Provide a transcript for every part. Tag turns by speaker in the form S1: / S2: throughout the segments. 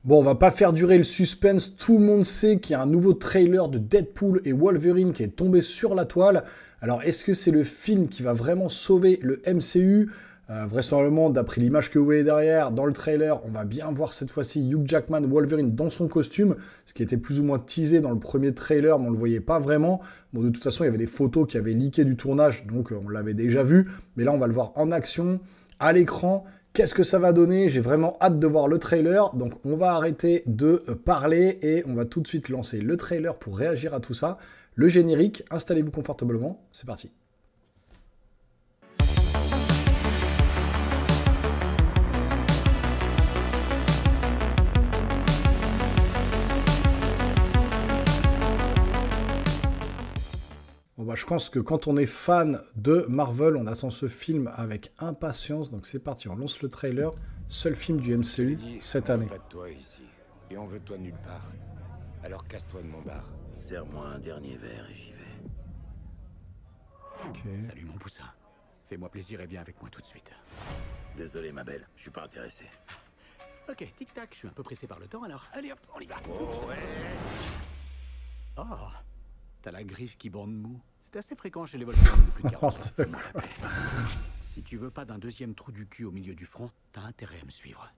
S1: Bon, on va pas faire durer le suspense. Tout le monde sait qu'il y a un nouveau trailer de Deadpool et Wolverine qui est tombé sur la toile. Alors, est-ce que c'est le film qui va vraiment sauver le MCU? Vraisemblablement, d'après l'image que vous voyez derrière, dans le trailer, on va bien voir cette fois-ci Hugh Jackman, Wolverine, dans son costume, ce qui était plus ou moins teasé dans le premier trailer, mais on le voyait pas vraiment. Bon, de toute façon, il y avait des photos qui avaient leaké du tournage, donc on l'avait déjà vu. Mais là, on va le voir en action, à l'écran. Qu'est-ce que ça va donner? J'ai vraiment hâte de voir le trailer, donc on va arrêter de parler et on va tout de suite lancer le trailer pour réagir à tout ça. Le générique, installez-vous confortablement, c'est parti. Bon bah, je pense que quand on est fan de Marvel, on attend ce film avec impatience, donc c'est parti, on lance le trailer. Seul film du MCU cette année.
S2: On veut pas de toi ici, et on veut de toi nulle part. Alors casse-toi de mon bar.
S3: Serre-moi un dernier verre et j'y vais.
S1: Ok.
S4: Salut mon poussin. Fais-moi plaisir et viens avec moi tout de suite.
S3: Désolé ma belle, je suis pas intéressé.
S4: Ok, tic-tac, je suis un peu pressé par le temps, alors allez hop, on y va.
S3: Oh ouais.
S4: Oh, t'as la griffe qui bande mou. C'est assez fréquent chez les voleurs de plus de 40 ans. Fais-moi la paix. Si tu veux pas d'un deuxième trou du cul au milieu du front, t'as intérêt à me suivre.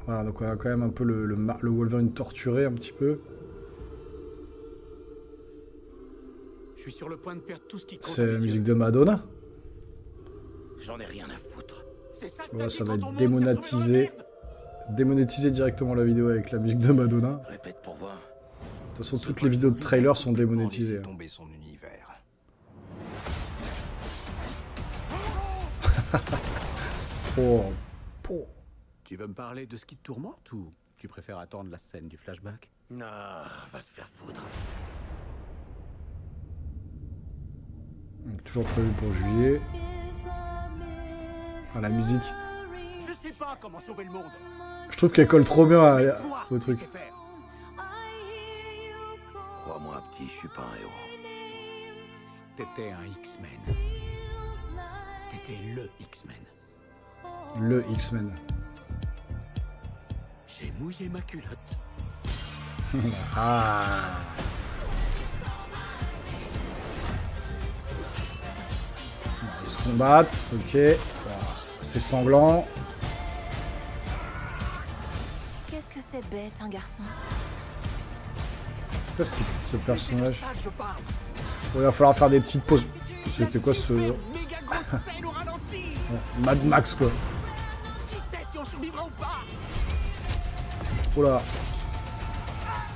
S1: Voilà, donc on a quand même un peu le Wolverine torturé un petit peu.
S4: Je suis sur le point de perdre tout ce qui compte.
S1: C'est la musique de Madonna.
S3: J'en ai rien à foutre.
S4: C'est ça que
S1: Voilà,
S4: t'as
S1: ça
S4: dit
S1: va
S4: quand ton
S1: être
S4: monde s'est retrouvé dans la
S1: démonétisé.
S4: merde.
S1: Démonétiser directement la vidéo avec la musique de Madonna.
S3: Répète pour voir.
S1: De toute façon, toutes les vidéos de trailer sont démonétisées.
S2: Laisser tomber son univers.
S1: Oh. Oh.
S4: Tu veux me parler de ce qui te tourmente ou tu préfères attendre la scène du flashback?
S3: Ah, va te faire foutre.
S1: Donc, toujours prévu pour juillet. Ah, la musique.
S4: Je sais pas comment sauver le monde.
S1: Je trouve qu'elle colle trop bien
S4: Toi,
S1: au
S4: tu
S1: truc.
S4: sais faire.
S3: Crois-moi petit, je suis pas un héros.
S4: T'étais un X-Men. T'étais le X-Men.
S1: Le X-Men.
S4: J'ai mouillé ma culotte.
S1: Ah. Ils se combattent, ok. Voilà. C'est sanglant.
S5: Qu'est-ce que c'est bête, un garçon?
S1: C'est quoi ce personnage?
S4: C'est de ça que je parle.
S1: Il va falloir faire des petites pauses. C'était quoi ce...
S4: Méga grosse scène au ralenti.
S1: Mad Max, quoi.
S4: Qui sait si on survivra ou pas?
S1: Oh là.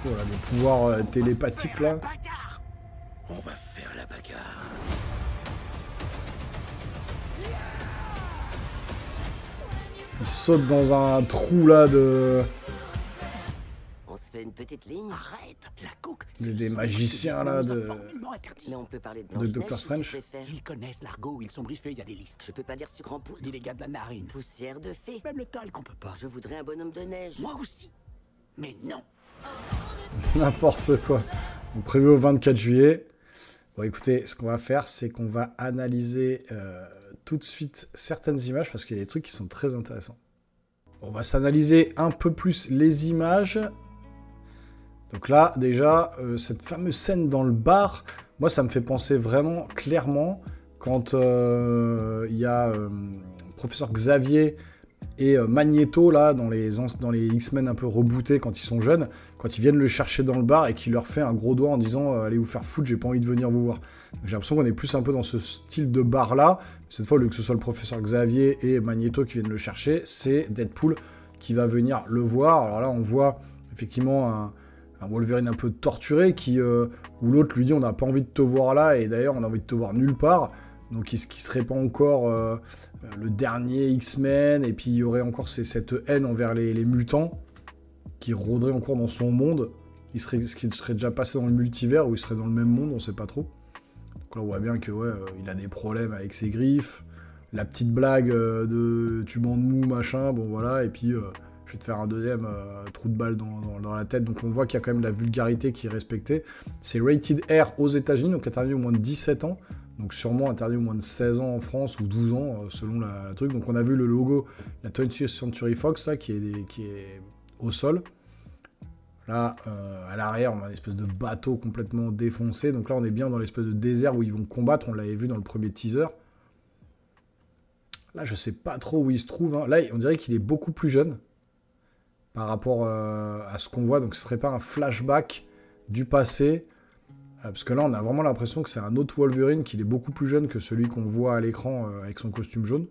S1: Oh là, des pouvoirs télépathiques, là.
S4: Bagarre.
S3: On va faire la bagarre.
S1: Il saute dans un trou, là, de...
S6: On se fait une petite ligne.
S4: Arrête, la coque.
S1: Des magiciens, là, de...
S6: Mais on peut parler de
S1: De
S6: Blanche-Neige
S1: Doctor
S6: si
S1: Strange.
S6: tu préfères.
S4: Ils connaissent l'argot, ils sont briefés, il y a des listes.
S6: Je peux pas dire sucre en poudre.
S4: Dis les gars de la narine.
S6: Poussière de fée.
S4: Même le talc qu'on peut pas.
S6: Je voudrais un bonhomme de neige.
S4: Moi aussi. Mais non.
S1: N'importe quoi. Donc, prévu au 24 juillet. Bon, écoutez, ce qu'on va faire, c'est qu'on va analyser tout de suite certaines images, parce qu'il y a des trucs qui sont très intéressants. On va s'analyser un peu plus les images. Donc là, déjà, cette fameuse scène dans le bar, moi, ça me fait penser vraiment clairement quand il y a professeur Xavier et Magneto, là, dans les X-Men un peu rebootés quand ils sont jeunes, quand ils viennent le chercher dans le bar et qu'il leur fait un gros doigt en disant allez vous faire foutre, j'ai pas envie de venir vous voir. Donc, j'ai l'impression qu'on est plus un peu dans ce style de bar-là. Cette fois, au lieu que ce soit le professeur Xavier et Magneto qui viennent le chercher, c'est Deadpool qui va venir le voir. Alors là, on voit effectivement un Wolverine un peu torturé où l'autre lui dit on n'a pas envie de te voir là et d'ailleurs on a envie de te voir nulle part. Donc qui serait pas encore le dernier X-Men et puis il y aurait encore cette haine envers les mutants qui rôderait encore dans son monde. Ce qui serait déjà passé dans le multivers ou il serait dans le même monde, on sait pas trop. Donc là on voit bien que ouais, il a des problèmes avec ses griffes. La petite blague de tu bandes mou machin, bon voilà, et puis je vais te faire un deuxième trou de balle dans la tête. Donc on voit qu'il y a quand même de la vulgarité qui est respectée. C'est rated R aux États-Unis, donc interdit au moins de 17 ans. Donc sûrement interdit au moins de 16 ans en France ou 12 ans selon la truc. Donc on a vu le logo, la 20th Century Fox là, qui est au sol. Là, à l'arrière, on a une espèce de bateau complètement défoncé. Donc là, on est bien dans l'espèce de désert où ils vont combattre. On l'avait vu dans le premier teaser. Là, je sais pas trop où il se trouve. Hein. Là, on dirait qu'il est beaucoup plus jeune par rapport à ce qu'on voit. Donc ce serait pas un flashback du passé. Parce que là, on a vraiment l'impression que c'est un autre Wolverine, qu'il est beaucoup plus jeune que celui qu'on voit à l'écran avec son costume jaune.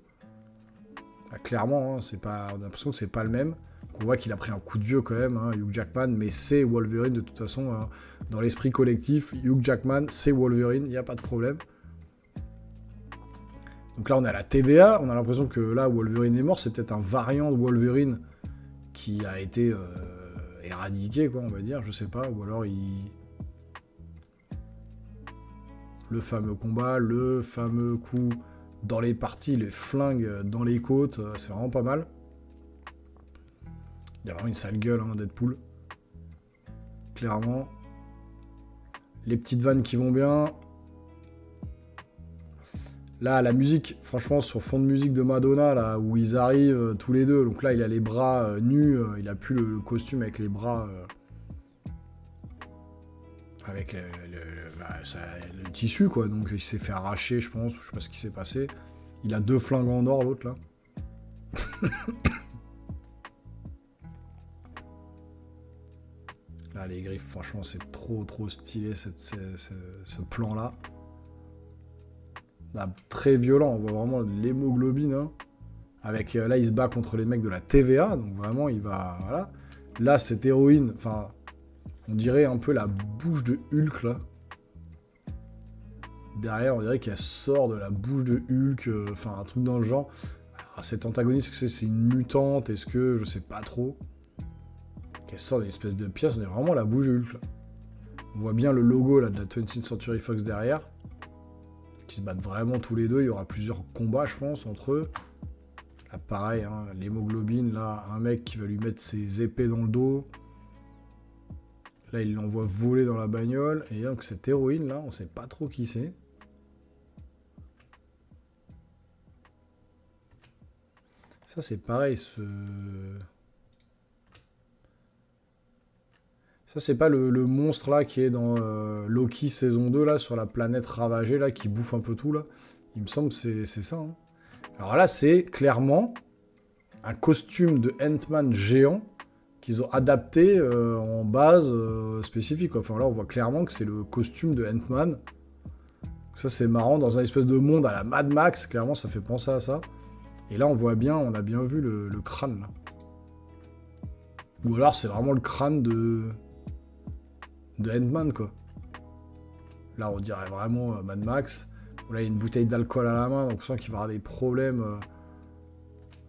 S1: Là, clairement, hein, on a l'impression que c'est pas le même. On voit qu'il a pris un coup de vieux quand même, hein, Hugh Jackman, mais c'est Wolverine de toute façon. Hein, dans l'esprit collectif, Hugh Jackman, c'est Wolverine, il n'y a pas de problème. Donc là, on est à la TVA, on a l'impression que là, Wolverine est mort, c'est peut-être un variant de Wolverine qui a été éradiqué, quoi, on va dire, je sais pas, ou alors le fameux combat, le fameux coup dans les parties, les flingues dans les côtes, c'est vraiment pas mal. Il y a vraiment une sale gueule, hein, Deadpool. Clairement. Les petites vannes qui vont bien. Là, la musique, franchement, sur fond de musique de Madonna, là, où ils arrivent tous les deux. Donc là, il a les bras nus. Il a plus le costume avec les bras... avec le tissu, quoi. Donc il s'est fait arracher, je pense. Je sais pas ce qui s'est passé. Il a 2 flingues en or, l'autre, là. Là, les griffes, franchement, c'est trop stylé, ce plan-là. Là, très violent, on voit vraiment l'hémoglobine. Hein. Avec, là, il se bat contre les mecs de la TVA, donc vraiment, il va... Voilà. Là, cette héroïne, enfin, on dirait un peu la bouche de Hulk, là. Derrière, on dirait qu'elle sort de la bouche de Hulk, enfin, un truc dans le genre. Alors, cet antagoniste, est-ce que c'est une mutante? Est-ce que... Je sais pas trop. Qu'elle sort d'une espèce de pièce, on est vraiment la bouche de Hulk, là. On voit bien le logo, là, de la 20th Century Fox derrière. Qui se battent vraiment tous les deux. Il y aura plusieurs combats, je pense, entre eux. Là, pareil, hein, l'hémoglobine, là, un mec qui va lui mettre ses épées dans le dos. Là, il l'envoie voler dans la bagnole. Et donc, cette héroïne, là, on sait pas trop qui c'est. Ça, c'est pareil, Ça, c'est pas le monstre, là, qui est dans Loki saison 2, là, sur la planète ravagée, là, qui bouffe un peu tout, là. Il me semble que c'est ça, hein. Alors là, c'est clairement un costume de Ant-Man géant qu'ils ont adapté en base spécifique, quoi. Enfin, là, on voit clairement que c'est le costume de Ant-Man. Ça, c'est marrant. Dans un espèce de monde à la Mad Max, clairement, ça fait penser à ça. Et là, on voit bien, on a bien vu le crâne, là. Ou alors, c'est vraiment le crâne de Ant-Man, quoi. Là, on dirait vraiment Mad Max. Là, il y a une bouteille d'alcool à la main, donc on sent qu'il va avoir des problèmes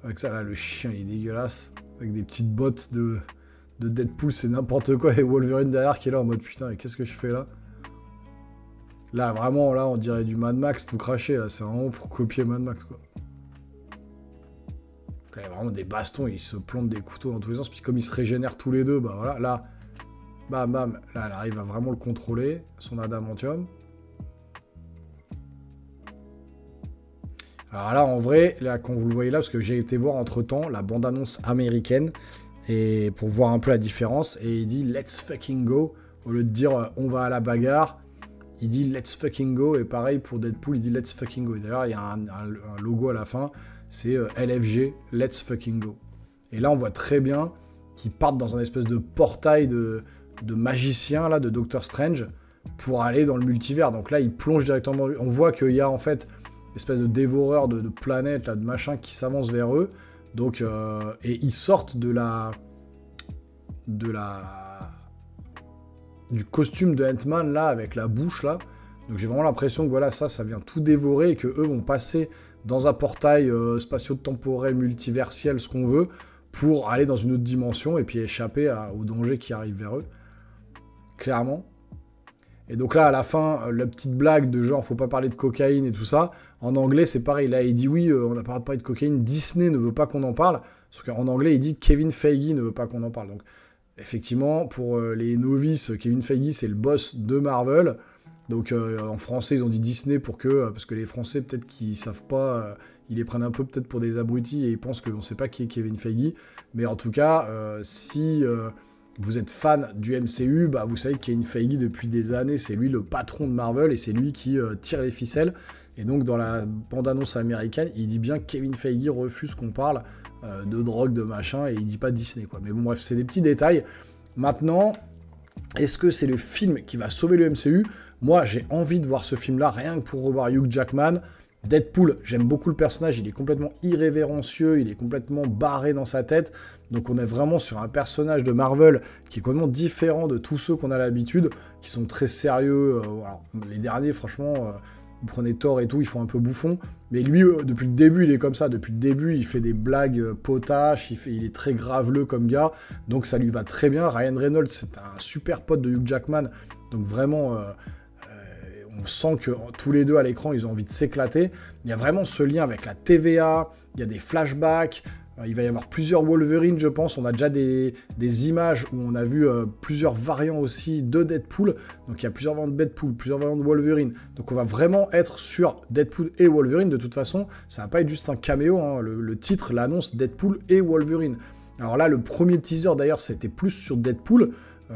S1: avec ça. Là, le chien, il est dégueulasse. Avec des petites bottes de Deadpool, c'est n'importe quoi. Et Wolverine derrière qui est là en mode putain, qu'est-ce que je fais là? Là, vraiment, là, on dirait du Mad Max tout craché. Là, c'est vraiment pour copier Mad Max, quoi. Là, il y a vraiment des bastons, ils se plantent des couteaux dans tous les sens. Puis comme ils se régénèrent tous les deux, bah voilà, là, bam, bam, là, elle arrive à vraiment le contrôler, son adamantium. Alors là, en vrai, là, quand vous le voyez là, parce que j'ai été voir entre-temps la bande-annonce américaine, et pour voir un peu la différence, et il dit « Let's fucking go », au lieu de dire « On va à la bagarre », il dit « Let's fucking go », et pareil pour Deadpool, il dit « Let's fucking go ». Et d'ailleurs, il y a un logo à la fin, c'est LFG, « Let's fucking go ». Et là, on voit très bien qu'ils partent dans un espèce de portail de magicien, là, de Doctor Strange, pour aller dans le multivers. Donc là, ils plongent directement... On voit qu'il y a, en fait... espèce de dévoreur de planètes, là, de machin qui s'avance vers eux. Donc, et ils sortent du costume de Ant-Man, là, avec la bouche, là. Donc j'ai vraiment l'impression que voilà, ça vient tout dévorer et que eux vont passer dans un portail spatio-temporel, multiversiel, ce qu'on veut, pour aller dans une autre dimension et puis échapper au danger qui arrive vers eux. Clairement. Et donc là, à la fin, la petite blague de genre, faut pas parler de cocaïne et tout ça, en anglais, c'est pareil. Là, il dit oui, on n'a pas parlé de cocaïne, Disney ne veut pas qu'on en parle. Sauf qu'en anglais, il dit Kevin Feige ne veut pas qu'on en parle. Donc, effectivement, pour les novices, Kevin Feige, c'est le boss de Marvel. Donc, en français, ils ont dit Disney parce que les Français, peut-être qu'ils savent pas, ils les prennent un peu peut-être pour des abrutis et ils pensent qu'on ne sait pas qui est Kevin Feige. Mais en tout cas, si vous êtes fan du MCU, bah, vous savez que Kevin Feige, depuis des années, c'est lui le patron de Marvel et c'est lui qui tire les ficelles. Et donc, dans la bande-annonce américaine, il dit bien que Kevin Feige refuse qu'on parle de drogue, de machin, et il dit pas Disney, quoi. Mais bon, bref, c'est des petits détails. Maintenant, est-ce que c'est le film qui va sauver le MCU? Moi, j'ai envie de voir ce film-là, rien que pour revoir Hugh Jackman. Deadpool, j'aime beaucoup le personnage, il est complètement irrévérencieux, il est complètement barré dans sa tête. Donc on est vraiment sur un personnage de Marvel qui est complètement différent de tous ceux qu'on a l'habitude, qui sont très sérieux. Alors, les derniers, franchement, vous prenez Thor et tout, ils font un peu bouffon. Mais lui, depuis le début, il est comme ça. Depuis le début, il fait des blagues potaches, il est très graveleux comme gars. Donc ça lui va très bien. Ryan Reynolds, c'est un super pote de Hugh Jackman. Donc vraiment... on sent que tous les deux à l'écran, ils ont envie de s'éclater. Il y a vraiment ce lien avec la TVA, il y a des flashbacks, il va y avoir plusieurs Wolverine, je pense. On a déjà des images où on a vu plusieurs variants aussi de Deadpool. Donc il y a plusieurs variantes de Deadpool, plusieurs variantes de Wolverine. Donc on va vraiment être sur Deadpool et Wolverine. De toute façon, ça va pas être juste un caméo, hein. Le titre l'annonce Deadpool et Wolverine. Alors là, le premier teaser d'ailleurs, c'était plus sur Deadpool.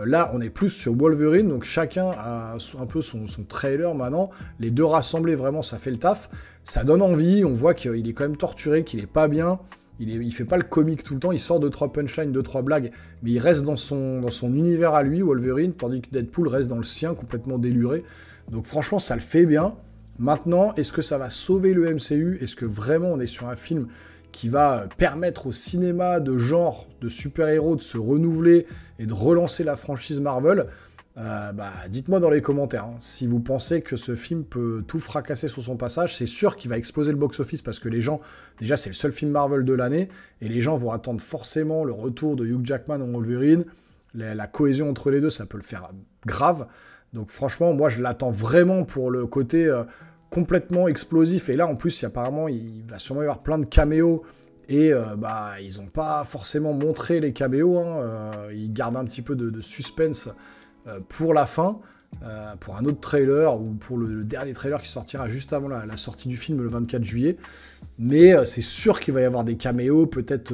S1: Là, on est plus sur Wolverine, donc chacun a un peu son trailer maintenant. Les deux rassemblés, vraiment, ça fait le taf. Ça donne envie, on voit qu'il est quand même torturé, qu'il est pas bien. Il fait pas le comique tout le temps, il sort 2-3 punchlines, 2-3 blagues, mais il reste dans son univers à lui, Wolverine, tandis que Deadpool reste dans le sien, complètement déluré. Donc franchement, ça le fait bien. Maintenant, est-ce que ça va sauver le MCU? Est-ce que vraiment on est sur un film qui va permettre au cinéma de genre, de super-héros, de se renouveler et de relancer la franchise Marvel? Dites-moi dans les commentaires, hein, si vous pensez que ce film peut tout fracasser sur son passage. C'est sûr qu'il va exploser le box-office parce que les gens, déjà c'est le seul film Marvel de l'année, et les gens vont attendre forcément le retour de Hugh Jackman en Wolverine. La cohésion entre les deux, ça peut le faire grave. Donc franchement, moi je l'attends vraiment pour le côté... complètement explosif, et là en plus apparemment il va sûrement y avoir plein de caméos, et ils n'ont pas forcément montré les caméos, hein. Ils gardent un petit peu de suspense pour la fin, pour un autre trailer, ou pour le dernier trailer qui sortira juste avant la sortie du film le 24 juillet, mais c'est sûr qu'il va y avoir des caméos, peut-être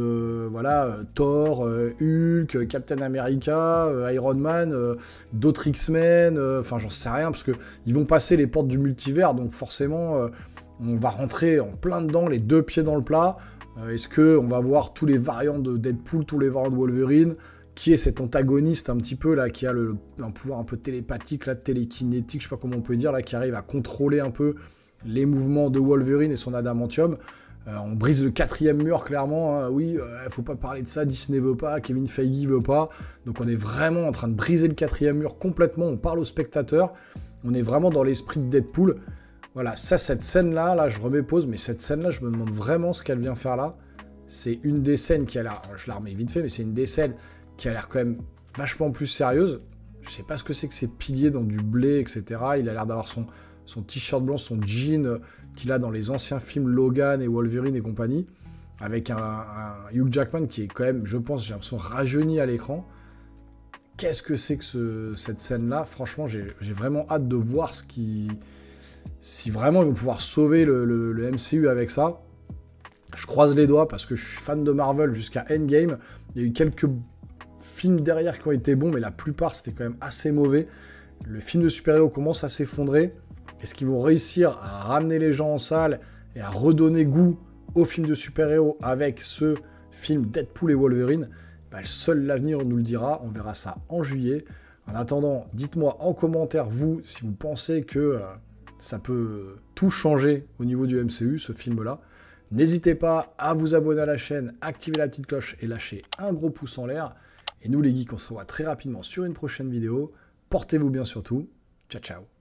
S1: Thor, Hulk, Captain America, Iron Man, d'autres X-Men, enfin j'en sais rien, parce qu'ils vont passer les portes du multivers, donc forcément on va rentrer en plein dedans, les deux pieds dans le plat. Est-ce qu'on va voir tous les variants de Deadpool, tous les variants de Wolverine, qui est cet antagoniste un petit peu là, qui a un pouvoir un peu télépathique, là, télékinétique, je sais pas comment on peut dire, là, qui arrive à contrôler un peu les mouvements de Wolverine et son adamantium. On brise le 4e mur, clairement, hein. Oui, faut pas parler de ça, Disney veut pas, Kevin Feige veut pas. Donc on est vraiment en train de briser le 4e mur complètement, on parle aux spectateurs, on est vraiment dans l'esprit de Deadpool. Voilà, cette scène-là, là, je remets pause, mais cette scène-là, je me demande vraiment ce qu'elle vient faire là. C'est une des scènes qui a l'air, je la remets vite fait, mais c'est une des scènes qui a l'air quand même vachement plus sérieuse. Je sais pas ce que c'est que ces piliers dans du blé, etc. Il a l'air d'avoir son t-shirt blanc, son jean qu'il a dans les anciens films Logan et Wolverine et compagnie, avec un Hugh Jackman qui est quand même, je pense, j'ai l'impression, rajeuni à l'écran. Qu'est-ce que c'est que cette scène-là? Franchement, j'ai vraiment hâte de voir si vraiment ils vont pouvoir sauver le MCU avec ça. Je croise les doigts parce que je suis fan de Marvel jusqu'à Endgame. Il y a eu quelques films derrière qui ont été bons, mais la plupart c'était quand même assez mauvais. Le film de super-héros commence à s'effondrer. Est-ce qu'ils vont réussir à ramener les gens en salle et à redonner goût au film de super-héros avec ce film Deadpool et Wolverine? Seul l'avenir nous le dira, on verra ça en juillet. En attendant, dites-moi en commentaire, vous, si vous pensez que ça peut tout changer au niveau du MCU, ce film-là. N'hésitez pas à vous abonner à la chaîne, activer la petite cloche et lâcher un gros pouce en l'air. Et nous les geeks, on se revoit très rapidement sur une prochaine vidéo. Portez-vous bien surtout. Ciao, ciao.